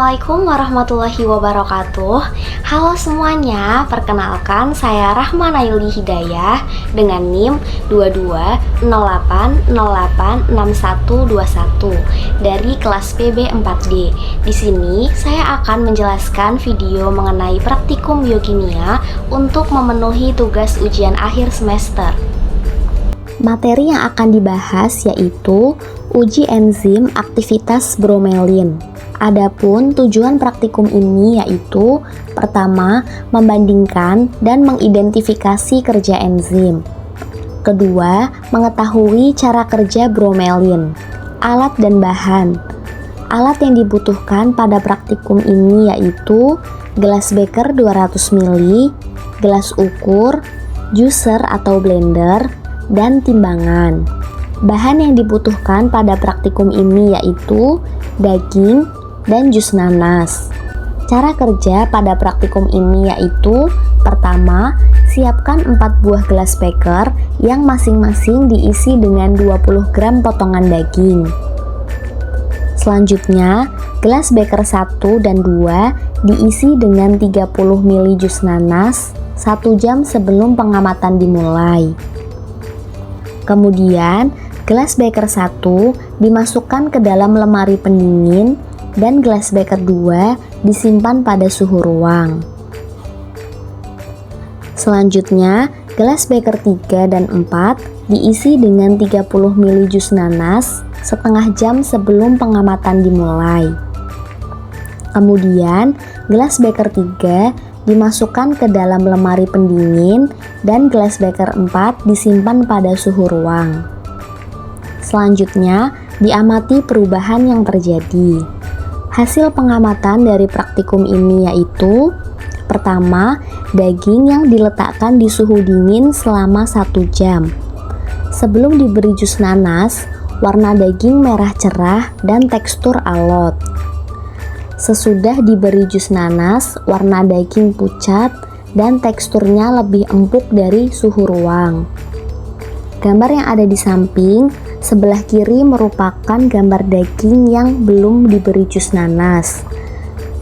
Assalamualaikum warahmatullahi wabarakatuh. Halo semuanya, perkenalkan saya Rahma Nayuli Hidayah dengan NIM 2208086121 dari kelas PB 4D. Di sini saya akan menjelaskan video mengenai praktikum biokimia untuk memenuhi tugas ujian akhir semester. Materi yang akan dibahas yaitu uji enzim aktivitas bromelin. Adapun tujuan praktikum ini yaitu pertama, membandingkan dan mengidentifikasi kerja enzim. Kedua, mengetahui cara kerja bromelin. Alat dan bahan. Alat yang dibutuhkan pada praktikum ini yaitu gelas beker 200 ml, gelas ukur, juicer atau blender, dan timbangan. Bahan yang dibutuhkan pada praktikum ini yaitu daging dan jus nanas. Cara kerja pada praktikum ini yaitu pertama, siapkan 4 buah gelas beker yang masing-masing diisi dengan 20 gram potongan daging. Selanjutnya, gelas beker 1 dan 2 diisi dengan 30 ml jus nanas 1 jam sebelum pengamatan dimulai. Kemudian, gelas beker 1 dimasukkan ke dalam lemari pendingin dan gelas beker 2 disimpan pada suhu ruang. Selanjutnya, gelas beker 3 dan 4 diisi dengan 30 ml jus nanas setengah jam sebelum pengamatan dimulai. Kemudian, gelas beker 3 dimasukkan ke dalam lemari pendingin dan gelas beker 4 disimpan pada suhu ruang. Selanjutnya, diamati perubahan yang terjadi. Hasil pengamatan dari praktikum ini yaitu pertama, daging yang diletakkan di suhu dingin selama 1 jam. Sebelum diberi jus nanas, warna daging merah cerah dan tekstur alot. Sesudah diberi jus nanas, warna daging pucat dan teksturnya lebih empuk dari suhu ruang. Gambar yang ada di samping sebelah kiri merupakan gambar daging yang belum diberi jus nanas,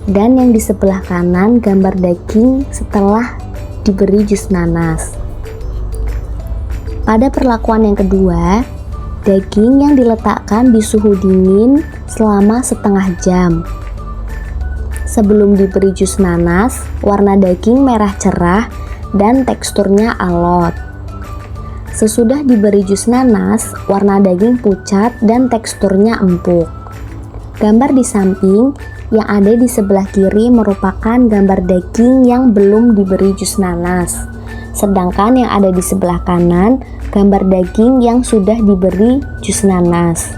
dan yang di sebelah kanan gambar daging setelah diberi jus nanas. Pada perlakuan yang kedua, daging yang diletakkan di suhu dingin selama setengah jam. Sebelum diberi jus nanas, warna daging merah cerah dan teksturnya alot. Sesudah diberi jus nanas, warna daging pucat dan teksturnya empuk. Gambar di samping yang ada di sebelah kiri merupakan gambar daging yang belum diberi jus nanas. Sedangkan yang ada di sebelah kanan, gambar daging yang sudah diberi jus nanas.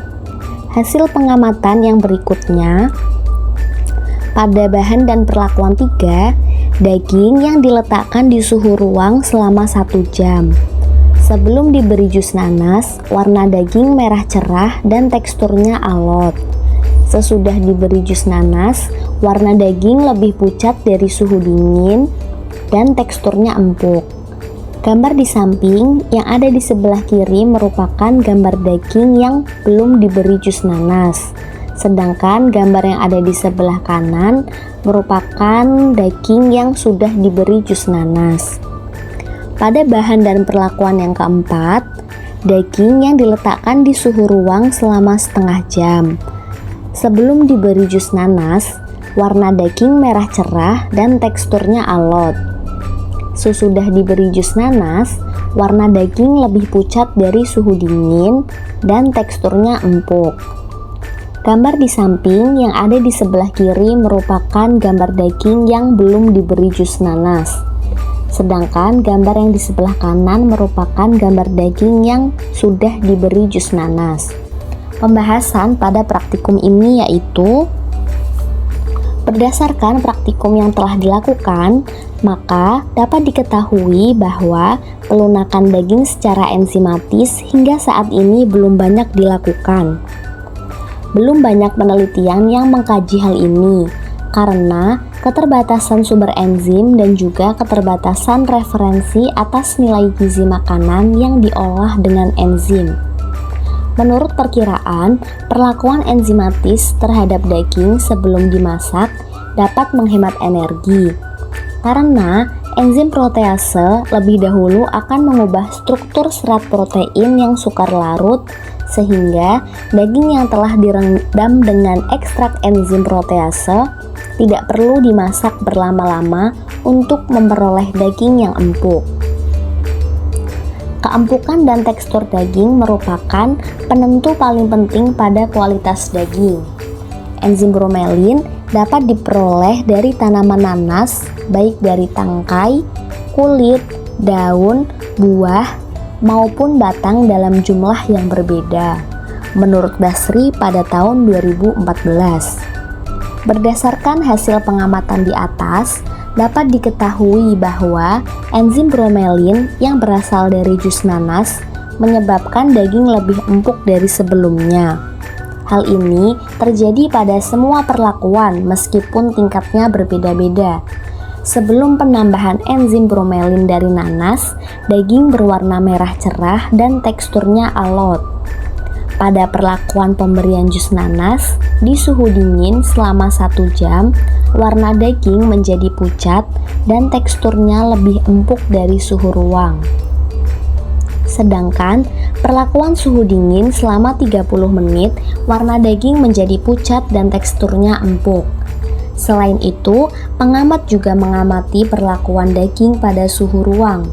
Hasil pengamatan yang berikutnya, pada bahan dan perlakuan 3, daging yang diletakkan di suhu ruang selama 1 jam. Sebelum diberi jus nanas, warna daging merah cerah dan teksturnya alot. Sesudah diberi jus nanas, warna daging lebih pucat dari suhu dingin dan teksturnya empuk. Gambar di samping yang ada di sebelah kiri merupakan gambar daging yang belum diberi jus nanas. Sedangkan gambar yang ada di sebelah kanan merupakan daging yang sudah diberi jus nanas. Pada bahan dan perlakuan yang keempat, daging yang diletakkan di suhu ruang selama setengah jam. Sebelum diberi jus nanas, warna daging merah cerah dan teksturnya alot. Sesudah diberi jus nanas, warna daging lebih pucat dari suhu dingin dan teksturnya empuk. Gambar di samping yang ada di sebelah kiri merupakan gambar daging yang belum diberi jus nanas. Sedangkan gambar yang di sebelah kanan merupakan gambar daging yang sudah diberi jus nanas. Pembahasan pada praktikum ini yaitu berdasarkan praktikum yang telah dilakukan, maka dapat diketahui bahwa pelunakan daging secara enzimatis hingga saat ini belum banyak dilakukan. Belum banyak penelitian yang mengkaji hal ini karena keterbatasan sumber enzim dan juga keterbatasan referensi atas nilai gizi makanan yang diolah dengan enzim. Menurut perkiraan, perlakuan enzimatis terhadap daging sebelum dimasak dapat menghemat energi. Karena enzim protease lebih dahulu akan mengubah struktur serat protein yang sukar larut, sehingga daging yang telah direndam dengan ekstrak enzim protease tidak perlu dimasak berlama-lama untuk memperoleh daging yang empuk. Keempukan dan tekstur daging merupakan penentu paling penting pada kualitas daging. Enzim bromelin dapat diperoleh dari tanaman nanas, baik dari tangkai, kulit, daun, buah, maupun batang dalam jumlah yang berbeda, menurut Basri pada tahun 2014. Berdasarkan hasil pengamatan di atas, dapat diketahui bahwa enzim bromelin yang berasal dari jus nanas menyebabkan daging lebih empuk dari sebelumnya. Hal ini terjadi pada semua perlakuan meskipun tingkatnya berbeda-beda. Sebelum penambahan enzim bromelin dari nanas, daging berwarna merah cerah dan teksturnya alot. Pada perlakuan pemberian jus nanas di suhu dingin selama 1 jam, warna daging menjadi pucat dan teksturnya lebih empuk dari suhu ruang. Sedangkan perlakuan suhu dingin selama 30 menit, warna daging menjadi pucat dan teksturnya empuk. Selain itu, pengamat juga mengamati perlakuan daging pada suhu ruang.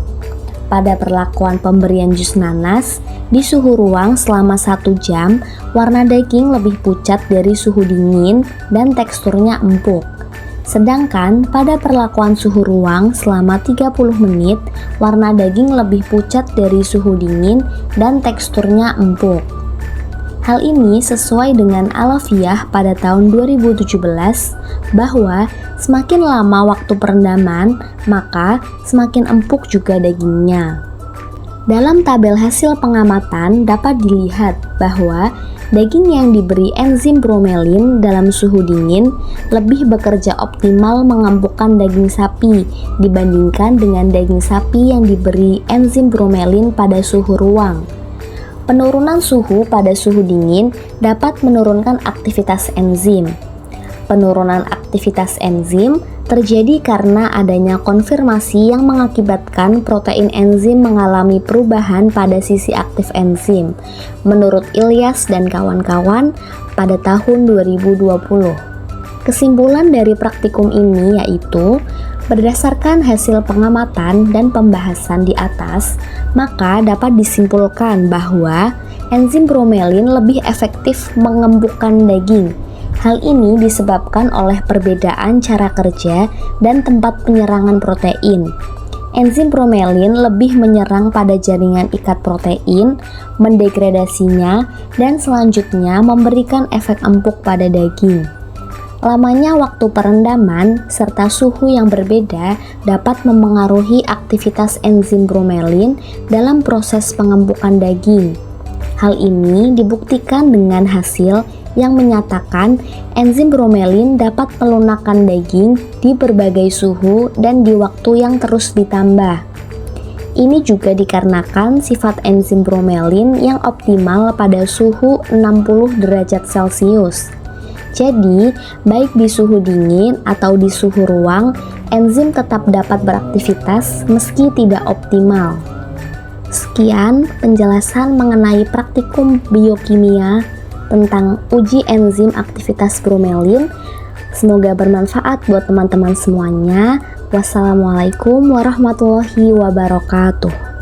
Pada perlakuan pemberian jus nanas, di suhu ruang selama 1 jam, warna daging lebih pucat dari suhu dingin dan teksturnya empuk. Sedangkan pada perlakuan suhu ruang selama 30 menit, warna daging lebih pucat dari suhu dingin dan teksturnya empuk. Hal ini sesuai dengan alafiyah pada tahun 2017 bahwa semakin lama waktu perendaman, maka semakin empuk juga dagingnya. Dalam tabel hasil pengamatan dapat dilihat bahwa daging yang diberi enzim bromelin dalam suhu dingin lebih bekerja optimal mengempukkan daging sapi dibandingkan dengan daging sapi yang diberi enzim bromelin pada suhu ruang. Penurunan suhu pada suhu dingin dapat menurunkan aktivitas enzim. Penurunan aktivitas enzim terjadi karena adanya konfirmasi yang mengakibatkan protein enzim mengalami perubahan pada sisi aktif enzim, menurut Ilyas dan kawan-kawan pada tahun 2020. Kesimpulan dari praktikum ini yaitu, berdasarkan hasil pengamatan dan pembahasan di atas, maka dapat disimpulkan bahwa enzim bromelin lebih efektif mengembukkan daging. Hal ini disebabkan oleh perbedaan cara kerja dan tempat penyerangan protein. Enzim bromelin lebih menyerang pada jaringan ikat protein, mendegradasinya, dan selanjutnya memberikan efek empuk pada daging. Lamanya waktu perendaman serta suhu yang berbeda dapat memengaruhi aktivitas enzim bromelin dalam proses pengembukan daging. Hal ini dibuktikan dengan hasil yang menyatakan enzim bromelin dapat melunakkan daging di berbagai suhu dan di waktu yang terus ditambah. Ini juga dikarenakan sifat enzim bromelin yang optimal pada suhu 60 derajat Celcius. Jadi, baik di suhu dingin atau di suhu ruang, enzim tetap dapat beraktivitas meski tidak optimal. Sekian penjelasan mengenai praktikum biokimia tentang uji enzim aktivitas bromelin. Semoga bermanfaat buat teman-teman semuanya. Wassalamualaikum warahmatullahi wabarakatuh.